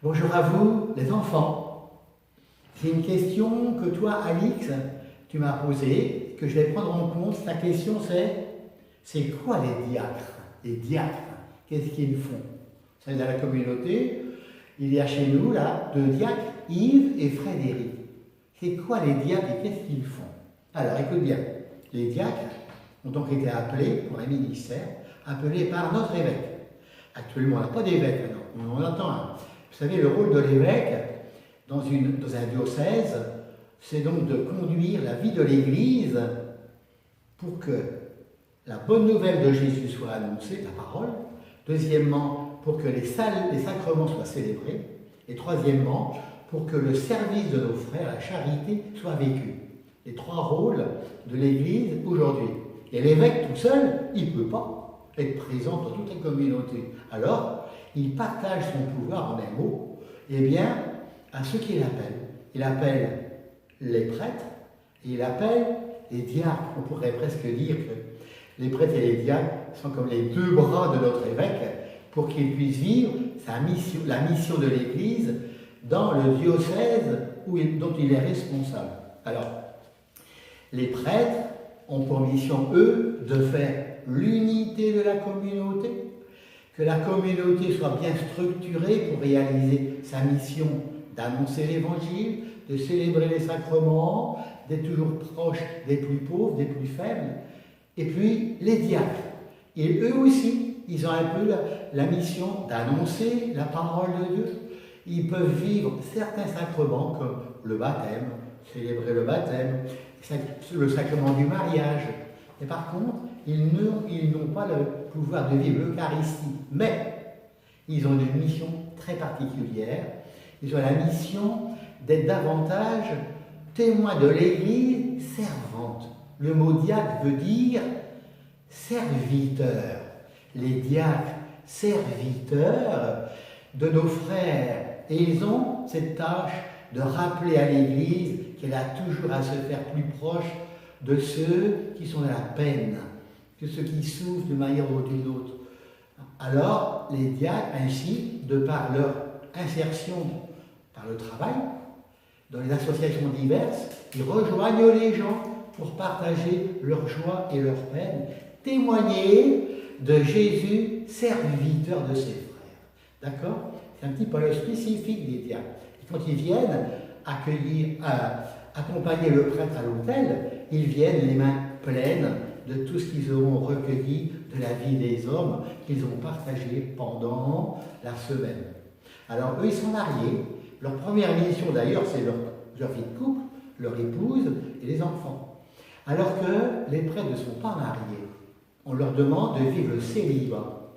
Bonjour à vous, les enfants. C'est une question que toi, Alix, tu m'as posée, que je vais prendre en compte. Ta question, c'est quoi les diacres? Les diacres, qu'est-ce qu'ils font? C'est dans la communauté. Il y a chez nous, là, deux diacres, Yves et Frédéric. C'est quoi les diacres et qu'est-ce qu'ils font? Alors, écoute bien. Les diacres ont donc été appelés pour un ministère, appelés par notre évêque. Actuellement, on n'a pas d'évêque, on en attend un. Vous savez, le rôle de l'évêque dans un diocèse, c'est donc de conduire la vie de l'Église pour que la bonne nouvelle de Jésus soit annoncée, la parole. Deuxièmement, pour que les sacrements soient célébrés. Et troisièmement, pour que le service de nos frères, la charité, soit vécu. Les trois rôles de l'Église aujourd'hui. Et l'évêque tout seul, il ne peut pas être présent dans toute la communauté. Alors, il partage son pouvoir en un mot, eh bien, à ceux qu'il appelle. Il appelle les prêtres et il appelle les diacres. On pourrait presque dire que les prêtres et les diacres sont comme les deux bras de notre évêque pour qu'il puisse vivre la mission de l'Église dans le diocèse dont il est responsable. Alors, les prêtres ont pour mission, eux, de faire l'unité de la communauté, que la communauté soit bien structurée pour réaliser sa mission d'annoncer l'Évangile, de célébrer les sacrements, d'être toujours proche des plus pauvres, des plus faibles. Et puis les diacres. Et eux aussi, ils ont un peu la mission d'annoncer la parole de Dieu. Ils peuvent vivre certains sacrements comme le baptême, célébrer le baptême, le sacrement du mariage. Mais par contre, ils n'ont pas le pouvoir de vivre l'Eucharistie. Mais ils ont une mission très particulière. Ils ont la mission d'être davantage témoins de l'Église servante. Le mot diacre veut dire serviteur. Les diacres, serviteurs de nos frères. Et ils ont cette tâche de rappeler à l'Église qu'elle a toujours à se faire plus proche de ceux qui sont dans la peine, que ceux qui souffrent d'une manière ou d'une autre. Alors, les diacres, ainsi, de par leur insertion par le travail, dans les associations diverses, ils rejoignent les gens pour partager leur joie et leur peine, témoigner de Jésus, serviteur de ses frères. D'accord? C'est un petit peu spécifique des diacres. Et quand ils viennent accompagner le prêtre à l'autel, ils viennent les mains pleines de tout ce qu'ils auront recueilli de la vie des hommes qu'ils ont partagé pendant la semaine. Alors eux, ils sont mariés. Leur première mission d'ailleurs, c'est leur vie de couple, leur épouse et les enfants. Alors que les prêtres ne sont pas mariés. On leur demande de vivre le célibat.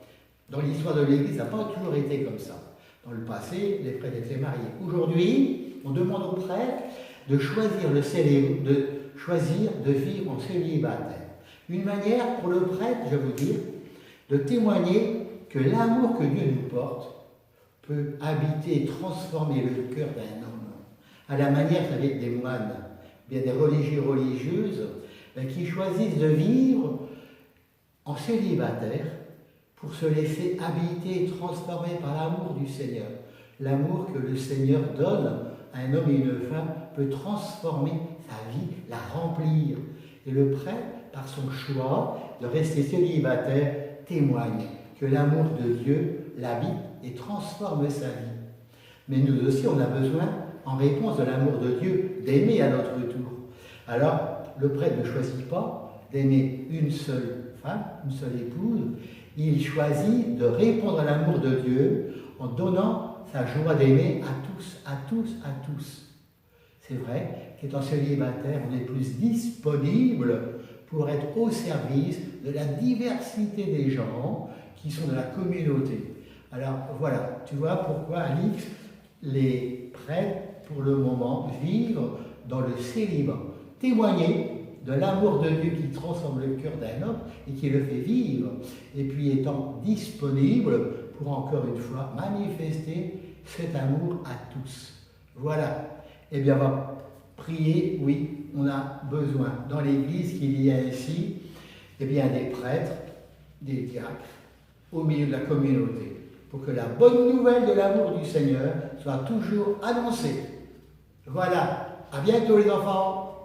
Dans l'histoire de l'Église, ça n'a pas toujours été comme ça. Dans le passé, les prêtres étaient mariés. Aujourd'hui, on demande aux prêtres de choisir de vivre en célibataire. Une manière pour le prêtre, je vais vous dire, de témoigner que l'amour que Dieu nous porte peut habiter et transformer le cœur d'un homme. À la manière, vous savez, des moines, bien des religieux, religieuses, qui choisissent de vivre en célibataire pour se laisser habiter et transformer par l'amour du Seigneur. L'amour que le Seigneur donne à un homme et une femme peut transformer sa vie, la remplir. Et le prêtre, par son choix de rester célibataire, témoigne que l'amour de Dieu l'habite et transforme sa vie. Mais nous aussi, on a besoin, en réponse de l'amour de Dieu, d'aimer à notre tour. Alors, le prêtre ne choisit pas d'aimer une seule femme, une seule épouse. Il choisit de répondre à l'amour de Dieu en donnant sa joie d'aimer à tous, à tous, à tous. C'est vrai qu'étant célibataire, on est plus disponible pour être au service de la diversité des gens qui sont de la communauté. Alors voilà, tu vois pourquoi, Alix, les prêtres, pour le moment, vivent dans le célibat. Témoigner de l'amour de Dieu qui transforme le cœur d'un homme et qui le fait vivre, et puis étant disponible pour encore une fois manifester cet amour à tous. Voilà. Eh bien, on va prier, oui, on a besoin dans l'Église qu'il y ait ainsi, eh bien, des prêtres, des diacres, au milieu de la communauté, pour que la bonne nouvelle de l'amour du Seigneur soit toujours annoncée. Voilà, à bientôt les enfants.